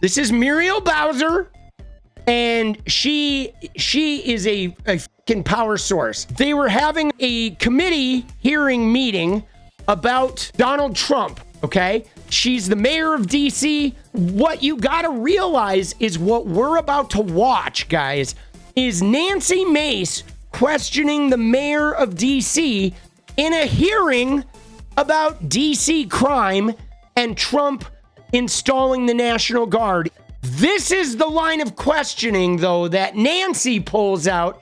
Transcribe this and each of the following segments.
This is Muriel Bowser, and she is a fucking power source. They were having a committee hearing meeting about Donald Trump, okay? She's the mayor of DC. What you gotta realize is what we're about to watch, guys, is Nancy Mace questioning the mayor of DC in a hearing about DC crime and Trump installing the National Guard. This is the line of questioning, though, that Nancy pulls out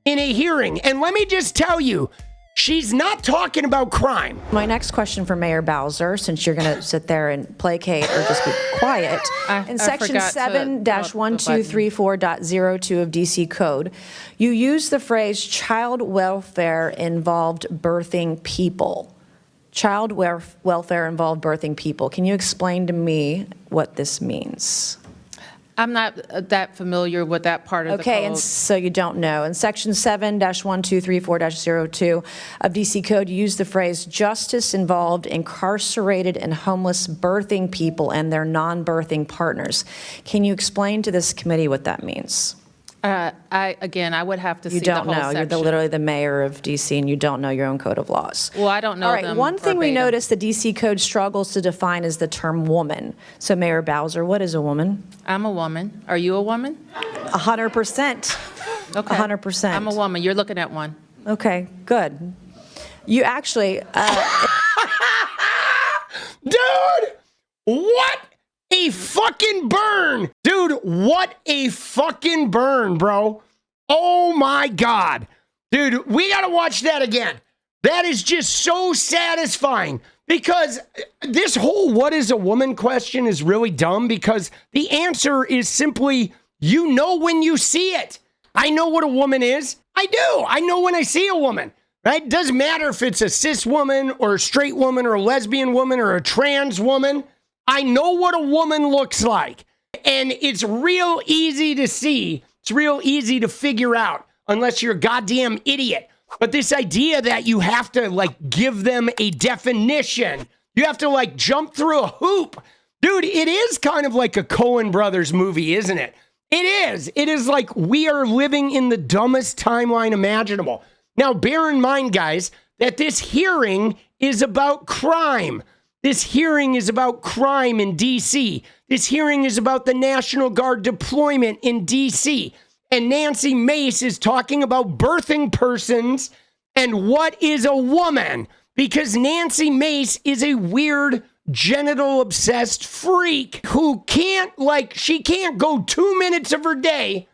in a hearing. And let me just tell you, she's not talking about crime. My next question for Mayor Bowser, since you're going to sit there and placate or just be quiet, in section 7-1234.02 of DC Code, you use the phrase child welfare involved birthing people. Child welfare involved birthing people. Can you explain to me what this means? I'm not that familiar with that part of the code. Okay, and so you don't know. In section 7-1234.02 of DC Code, you use the phrase justice involved incarcerated and homeless birthing people and their non-birthing partners. Can you explain to this committee what that means? I would have to see the whole section. You don't know. You're literally the mayor of DC, and you don't know your own code of laws. Well, I don't know. All right. Them One thing we verbatim. noticed the DC Code struggles to define is the term woman. So, Mayor Bowser, what is a woman? I'm a woman. Are you a woman? 100%. Okay. 100%. I'm a woman. You're looking at one. Okay. Good. You actually. Dude, what a fucking burn. Dude, what a fucking burn, bro. Oh my God. Dude, we got to watch that again. That is just so satisfying because this whole what is a woman question is really dumb because the answer is simply, you know when you see it. I know what a woman is. I do. I know when I see a woman, right? It doesn't matter if it's a cis woman or a straight woman or a lesbian woman or a trans woman. I know what a woman looks like, and it's real easy to see. It's real easy to figure out, unless you're a goddamn idiot. But this idea that you have to, like, give them a definition, you have to, like, jump through a hoop. Dude, it is kind of like a Coen Brothers movie, isn't it? It is. It is like we are living in the dumbest timeline imaginable. Now, bear in mind, guys, that this hearing is about crime. This hearing is about crime in D.C. This hearing is about the National Guard deployment in D.C. And Nancy Mace is talking about birthing persons and what is a woman. Because Nancy Mace is a weird, genital-obsessed freak who she can't go 2 minutes of her day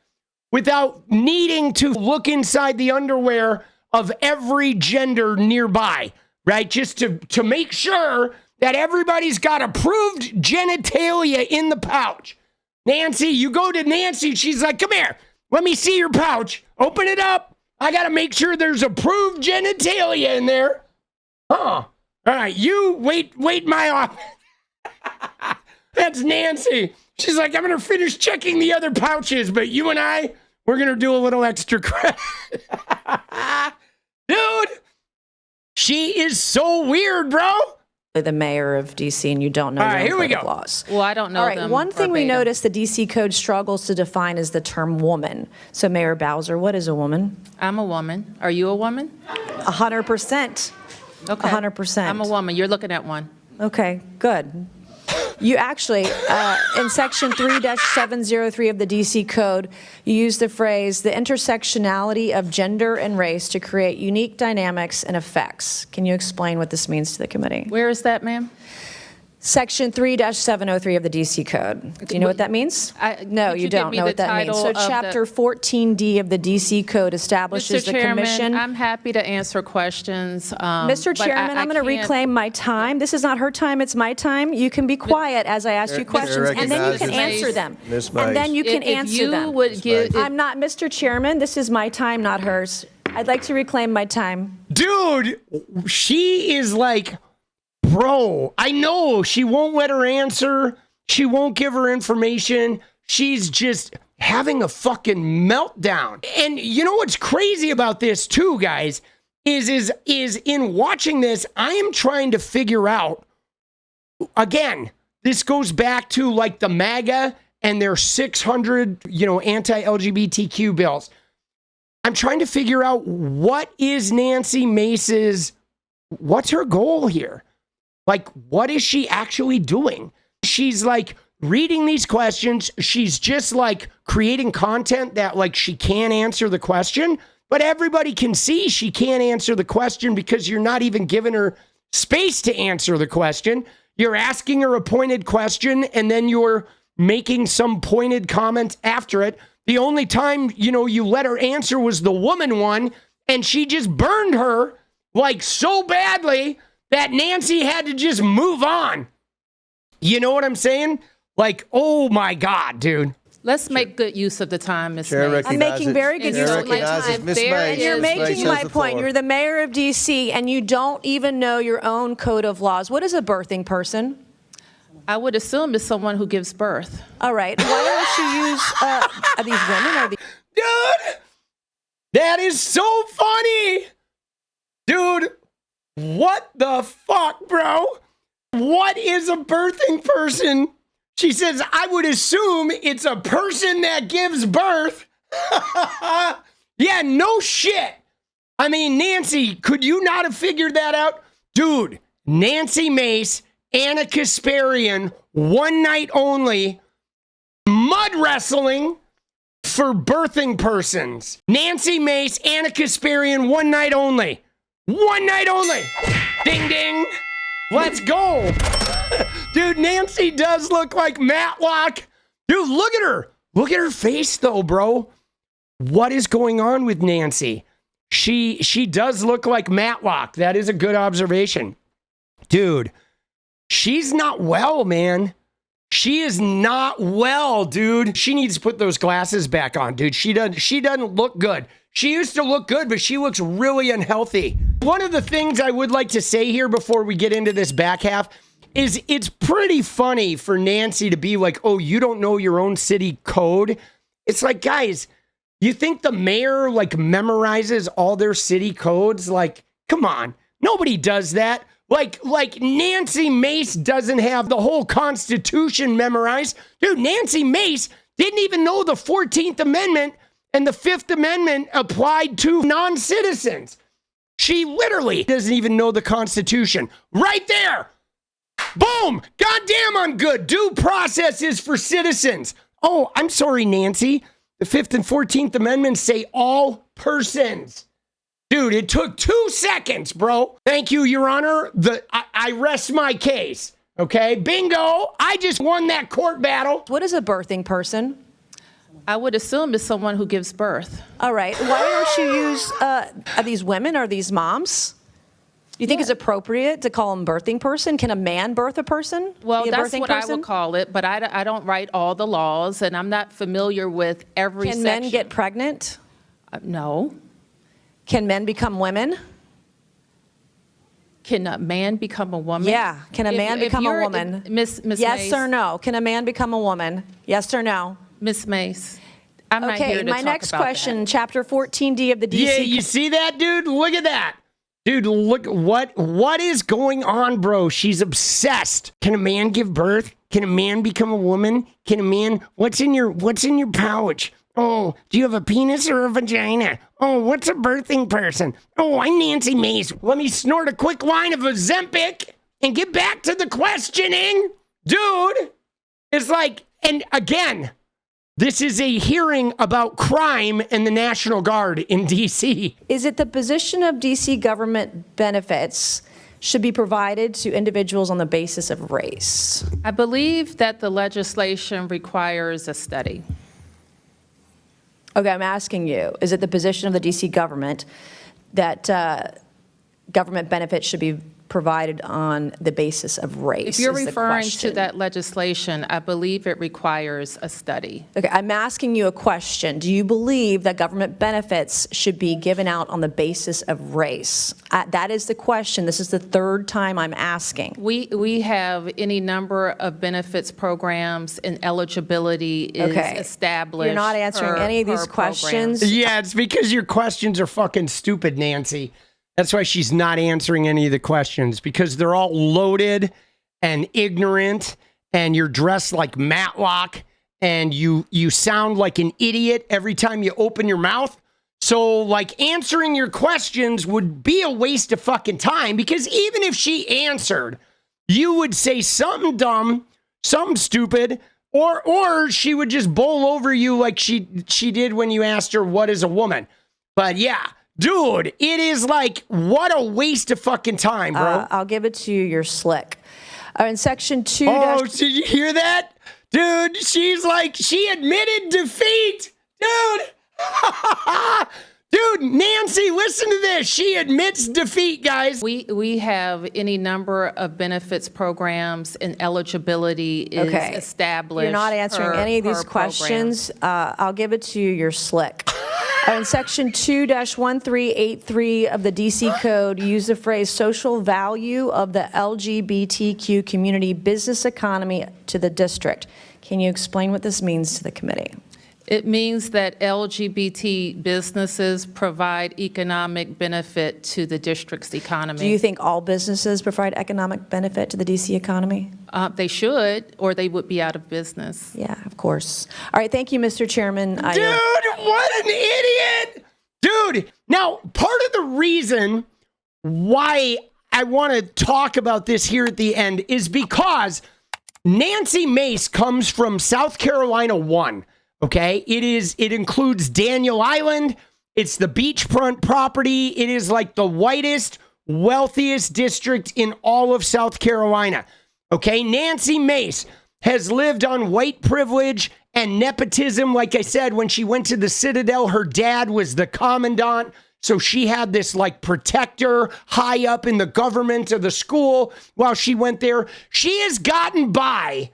without needing to look inside the underwear of every gender nearby, right? Just to make sure that everybody's got approved genitalia in the pouch. Nancy, you go to Nancy, she's like, come here, let me see your pouch. Open it up. I got to make sure there's approved genitalia in there. Huh. All right, you wait my office. That's Nancy. She's like, I'm going to finish checking the other pouches, but you and we're going to do a little extra credit. Dude, she is so weird, bro. The mayor of DC, and you don't know All right, your here we own code go. of laws. Well, I don't know. All right, them one thing we verbatim. noticed the DC Code struggles to define is the term woman. So, Mayor Bowser, what is a woman? I'm a woman. Are you a woman? 100%. Okay. 100%. I'm a woman. You're looking at one. Okay, good. You actually, in section 3-703 of the DC Code, you use the phrase, the intersectionality of gender and race to create unique dynamics and effects. Can you explain what this means to the committee? Where is that, ma'am? Section 3-703 of the DC Code. Do you know what that means? No, could you you give don't me know the what that means. title So of the- Chapter 14D of the DC Code establishes Mr. the Chairman, commission. I'm happy to answer questions. Mr. but Chairman, I'm going to can't- reclaim my time. This is not her time, it's my time. You can be quiet as I ask you questions, and then you can recognizes answer them. Ms. And then Mace. you can If answer you them. would give, I'm not, Mr. Chairman, this is my time, not hers. I'd like to reclaim my time. Dude, she is like, bro, I know she won't let her answer. She won't give her information. She's just having a fucking meltdown. And you know what's crazy about this too, guys, is in watching this, I am trying to figure out, again, this goes back to like the MAGA and their 600, anti-LGBTQ bills. I'm trying to figure out what is Nancy Mace's, what's her goal here? Like, what is she actually doing? She's like reading these questions. She's just like creating content that like she can't answer the question, but everybody can see she can't answer the question because you're not even giving her space to answer the question. You're asking her a pointed question and then you're making some pointed comment after it. The only time, you let her answer was the woman one, and she just burned her like so badly that Nancy had to just move on. You know what I'm saying? Like, oh my God, dude. Let's make good use of the time, Ms. Chair Mace. I'm making very good use of my recognizes time. Ms. Mace. You're Ms. Mace making has my the point. floor. You're the mayor of D.C. and you don't even know your own code of laws. What is a birthing person? I would assume it's someone who gives birth. All right. Why don't you use are these women? Are these Dude, that is so funny. Dude, what the fuck, bro? What is a birthing person? She says, I would assume it's a person that gives birth. Yeah, no shit. I mean, Nancy, could you not have figured that out? Dude, Nancy Mace, 𝗙cie𝗶𝗵, one night only, mud wrestling for birthing persons. Nancy Mace, 𝗙cie𝗶𝗵, one night only. One night only. Ding, ding. Let's go. Dude, Nancy does look like Matlock. Dude, look at her. Look at her face, though, bro. What is going on with Nancy? She does look like Matlock. That is a good observation. Dude, she's not well, man. She is not well, dude. She needs to put those glasses back on, dude. She doesn't look good. She used to look good, but she looks really unhealthy. One of the things I would like to say here before we get into this back half is it's pretty funny for Nancy to be like, oh, you don't know your own city code. It's like, guys, you think the mayor like memorizes all their city codes? Like, come on. Nobody does that. Like Nancy Mace doesn't have the whole Constitution memorized. Dude, Nancy Mace didn't even know the 14th Amendment and the 5th Amendment applied to non-citizens. She literally doesn't even know the Constitution. Right there. Boom. Goddamn, I'm good. Due process is for citizens. Oh, I'm sorry, Nancy. The 5th and 14th Amendments say all persons. Dude, it took 2 seconds, bro. Thank you, Your Honor. I rest my case. Okay, bingo. I just won that court battle. What is a birthing person? I would assume it's someone who gives birth. All right. Why don't you use are these women? Are these moms? Do you think it's appropriate to call them birthing person? Can a man birth a person? Well, Be a that's birthing what person? I would call it, but I don't write all the laws, and I'm not familiar with every Can section. men get pregnant? No. Can men become women? Can a man become a woman? Yeah. Can a man become a woman? Miss Yes Mace, or no? Can a man become a woman? Yes or no? Miss Mace, I'm not here Okay, to my talk next about question, that. Chapter 14D of the DC. Yeah, you see that, dude? Look at that. Dude, look, what is going on, bro? She's obsessed. Can a man give birth? Can a man become a woman? Can a man, what's in your pouch? Oh, do you have a penis or a vagina? Oh, what's a birthing person? Oh, I'm Nancy Mace. Let me snort a quick line of Ozempic and get back to the questioning. Dude, it's like, and again, this is a hearing about crime and the National Guard in D.C. Is it the position of DC government benefits should be provided to individuals on the basis of race? I believe that the legislation requires a study. Okay, I'm asking you, is it the position of the DC government that government benefits should be provided on the basis of race? If you're is the referring to question. that legislation, I believe it requires a study. Okay, I'm asking you a question. Do you believe that government benefits should be given out on the basis of race? That is the question. This is the third time I'm asking. We have any number of benefits programs, and eligibility is established. You're not answering any of these per program. questions. Yeah, it's because your questions are fucking stupid, Nancy. That's why she's not answering any of the questions, because they're all loaded and ignorant, and you're dressed like Matlock, and you sound like an idiot every time you open your mouth. So, like, answering your questions would be a waste of fucking time, because even if she answered, you would say something dumb, something stupid, or she would just bowl over you like she did when you asked her, what is a woman? But yeah, dude, it is like, what a waste of fucking time, bro. I'll give it to you. You're slick. In section 2. Oh, did you hear that? Dude, she's like, she admitted defeat. Dude. Dude, Nancy, listen to this. She admits defeat, guys. We have any number of benefits programs, and eligibility is established. You're not answering any of these questions. I'll give it to you. You're slick. In section 2-1383 of the D.C. Code, you use the phrase social value of the LGBTQ community business economy to the district. Can you explain what this means to the committee? It means that LGBT businesses provide economic benefit to the district's economy. Do you think all businesses provide economic benefit to the D.C. economy? They should, or they would be out of business. Yeah, of course. All right, thank you, Mr. Chairman. Dude, what an idiot! Dude, now, part of the reason why I want to talk about this here at the end is because Nancy Mace comes from South Carolina 1. Okay, it includes Daniel Island. It's the beachfront property. It is like the whitest, wealthiest district in all of South Carolina. Okay, Nancy Mace has lived on white privilege and nepotism. Like I said, when she went to the Citadel, her dad was the commandant. So she had this like protector high up in the government of the school while she went there. She has gotten by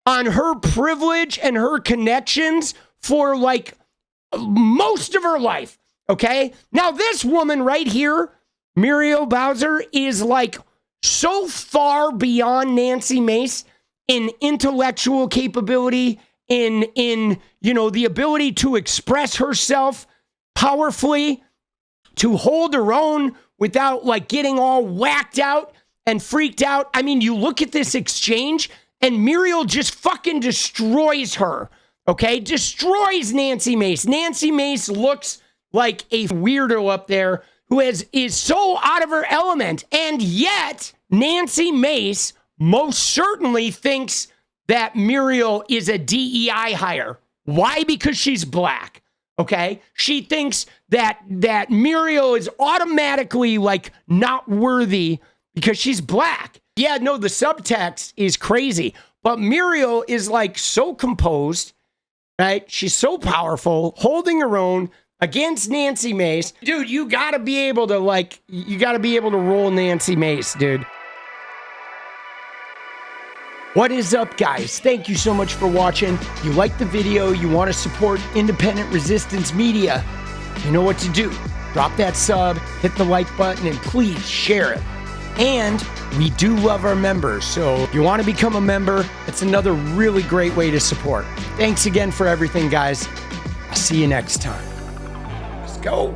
on her privilege and her connections for like most of her life, okay? Now this woman right here, Muriel Bowser, is like so far beyond Nancy Mace in intellectual capability, in you know, the ability to express herself powerfully, to hold her own without like getting all whacked out and freaked out. I mean, you look at this exchange, and Muriel just fucking destroys her, okay? Destroys Nancy Mace. Nancy Mace looks like a weirdo up there who is so out of her element. And yet, Nancy Mace most certainly thinks that Muriel is a DEI hire. Why? Because she's black, okay? She thinks that Muriel is automatically, like, not worthy because she's black. Yeah, no, the subtext is crazy, but Muriel is like so composed, right? She's so powerful, holding her own against Nancy Mace. Dude, you gotta be able to roll Nancy Mace, dude. What is up, guys? Thank you so much for watching. You like the video, you want to support independent resistance media, you know what to do. Drop that sub, hit the like button, and please share it. And we do love our members, so if you want to become a member, it's another really great way to support. Thanks again for everything, guys. I'll see you next time. Let's go.